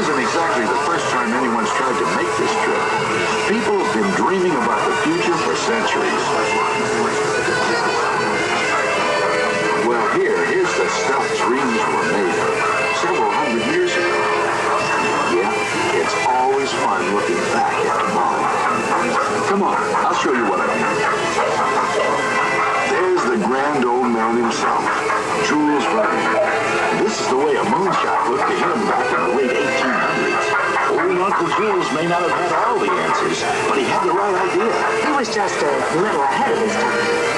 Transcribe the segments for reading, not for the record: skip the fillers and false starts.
isn't exactly the first time anyone's tried to make this trip. People have been dreaming about the future for centuries. Well, here's the stuff dreams were made of several hundred years ago. Yeah, it's always fun looking back at tomorrow. Come on, I'll show you what I mean. There's the grand old man himself, Jules Verne. This is the way a moonshot looked to him back in the late 1800s. Old Uncle Jules may not have had all the answers, but he had the right idea. He was just a little ahead of his time.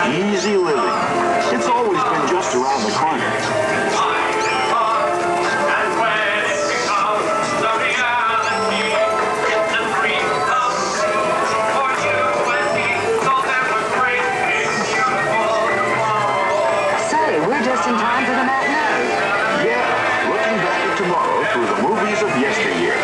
Easy living. It's always been just around the corner. Say, we're just in time for the matinee. Yeah, looking back at tomorrow through the movies of yesteryear.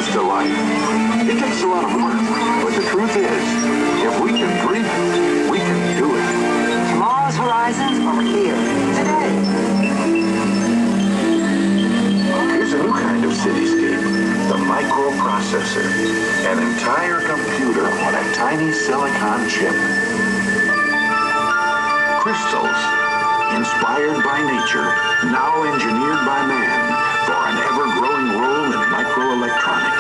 To life. It takes a lot of work, but the truth is, if we can dream it, we can do it. Tomorrow's horizons are here, today. Here's a new kind of cityscape, the microprocessor, an entire computer on a tiny silicon chip. Crystals, inspired by nature, now engineered by man for an ever-growing role in microelectronics.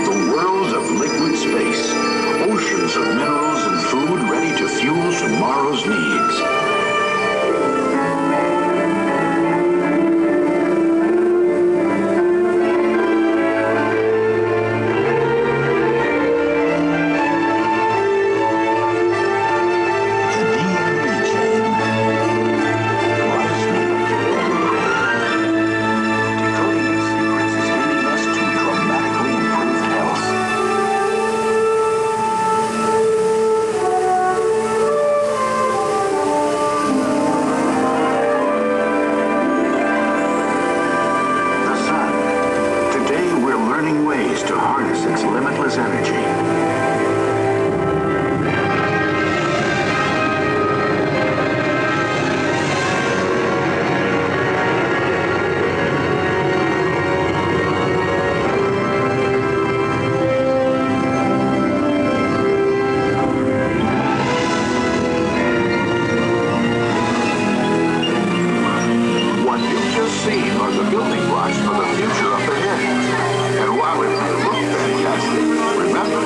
The world of liquid space, oceans of minerals and food ready to fuel tomorrow's needs. To harness its limitless energy. What you've just seen are the building blocks for the future up ahead. And while it may look fantastic, remember,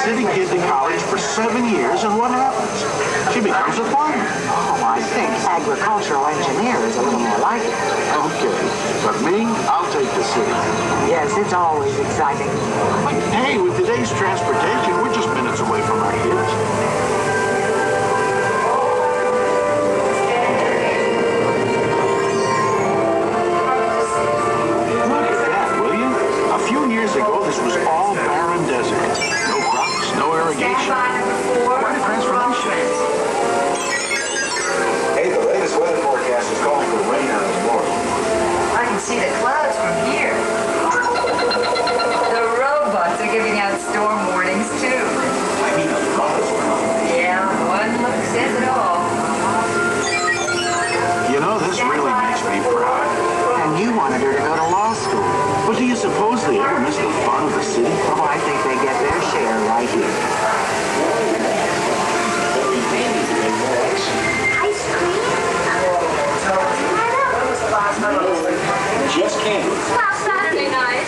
city kid to college for 7 years, and what happens? She becomes a farmer. Oh, I think agricultural engineer is a little more like it. Okay, but me, I'll take the city. Yes, it's always exciting. But hey, with today's transportation, we're just minutes away from our kids. Look at that, will you? A few years ago, this was all barren desert. No crops, no irrigation. What a transformation. Hey, the latest weather forecast is calling for rain out of the north. I can see the clouds from here. The robots are giving out storm warnings too. I mean, a lot of rain. Yeah, one look says it all. You know, this really makes me proud. And you wanted her to go to law school. But do you suppose they ever miss the fun of the city? Oh, I think they get their share right here. Ice cream? Just candy. Last Saturday night.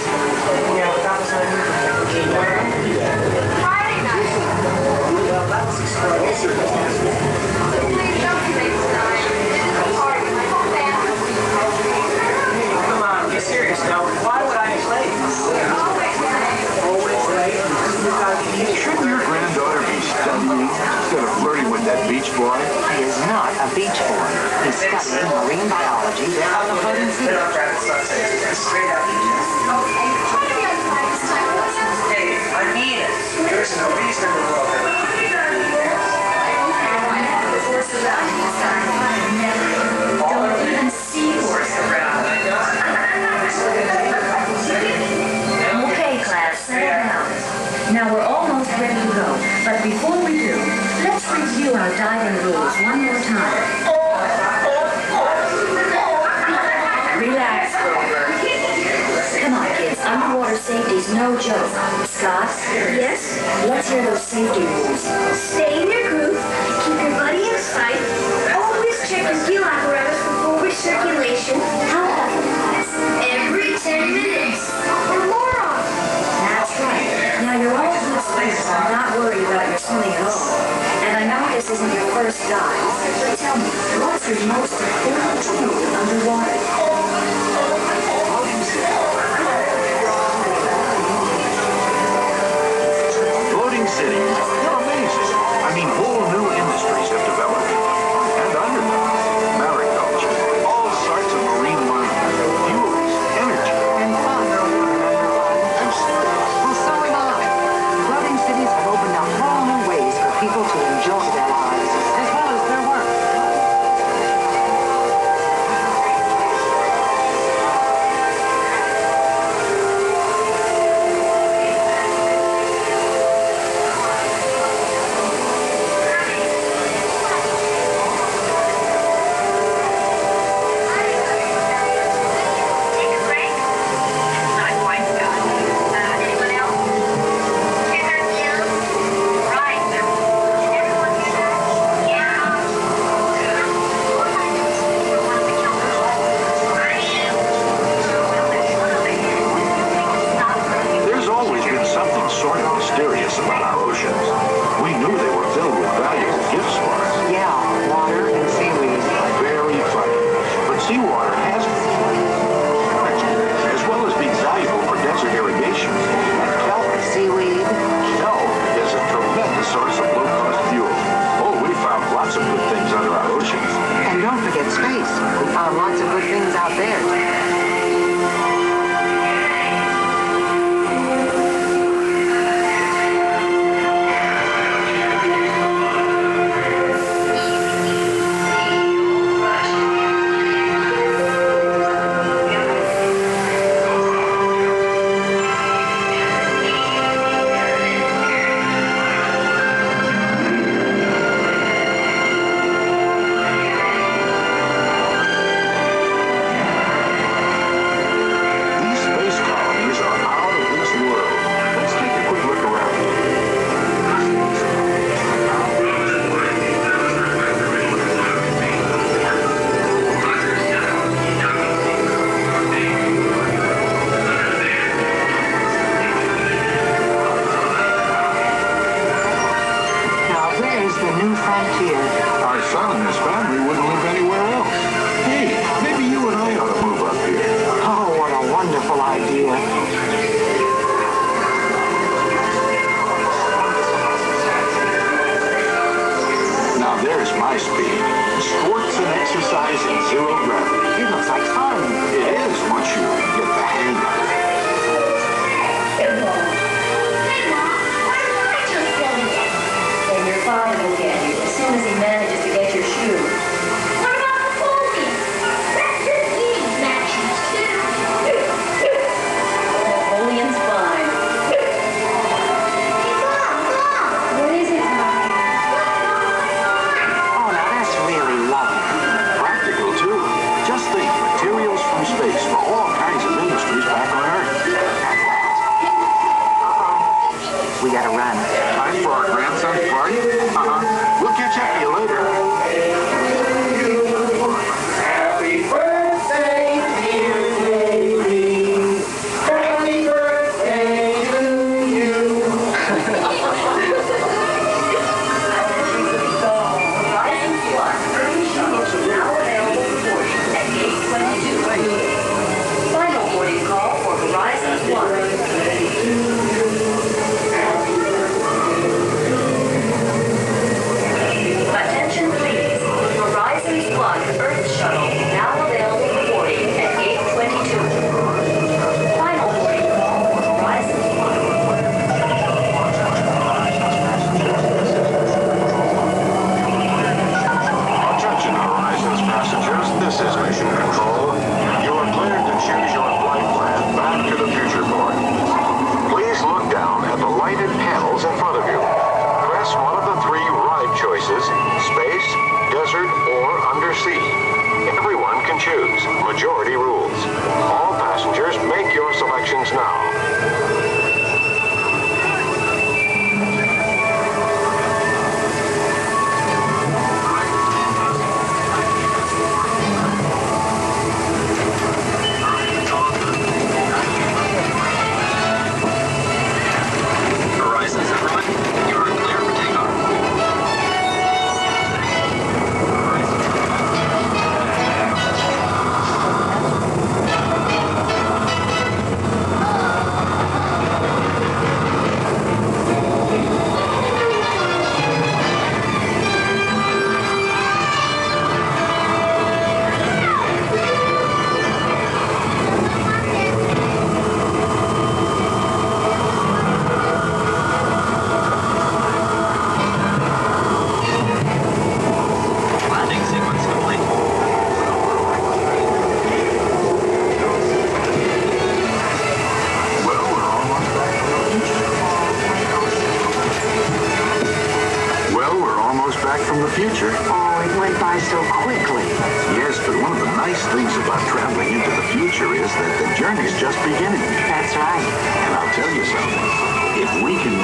Friday night. Come on, get serious now. Why would I play? Always late. Shouldn't your granddaughter be studying instead of flirting with that beach boy? He is not a beach boy. He's studying marine biology down in the floating city. Straight up. Hey, I mean it. There's no reason in the world that Don't even see horse around. Okay, class, settle down. Now we're almost ready to go, but before we do, let's review our diving rules one more time. Relax, Grover. Come on, kids. Underwater safety's no joke. Scott? Yes? Let's hear those safety rules. Stay in your group. Keep your buddy in sight. Always check your fuel apparatus for forward circulation. How often, class? Every 10 minutes. Or more often. That's right. Now you're all good swimmers. I'm not worried about your swimming at all. And I know this isn't your first dive, but tell me, what's your most important tool underwater? Floating cities, they're amazing. I mean, whole new industries have developed. And under them, mariculture, all sorts of marine life, fuels, energy, And fun. and Well, so am I. Floating cities have opened up whole new ways for people to enjoy their lives, as well as their work. zero gravity. It looks like fun. It is once you get the hang of it. Hey, Mom, where did I just go? And your father will get you as soon as he manages to get your shoe. What about the pony? He needs matches, too. Napoleon's fine. Mom! What is it, Tommy? Oh, now that's really lovely. Practical, too. Just think, materials from space for all kinds of industries back on Earth. We gotta run. Time for our grandson's party? We'll catch up to you later. Happy birthday, dear baby. Happy birthday to you. Horizon Plus early shuttles are now available for boarding at gate 22. Final boarding call for Horizon Plus. Attention please. Horizon Plus Earth Shuttle now available for boarding at gate 22. Final boarding call for Horizon Plus. Attention Horizons passengers, this is Mission Control. You are cleared to choose your flight plan back to the future port. Please look down at the lighted panels in front of you. Press one of the three ride choices, space, desert, or undersea. Everyone can choose. Majority rules. All passengers make your selections now. Horizons, everyone. You are clear for takeoff. Landing sequence complete. Well, we're almost back from the future. Well, we're almost back from the future. Oh, it went by so quickly. Yes, but one of the nice things about traveling into the future is that the journey's just beginning. That's right. And I'll tell you something. If we can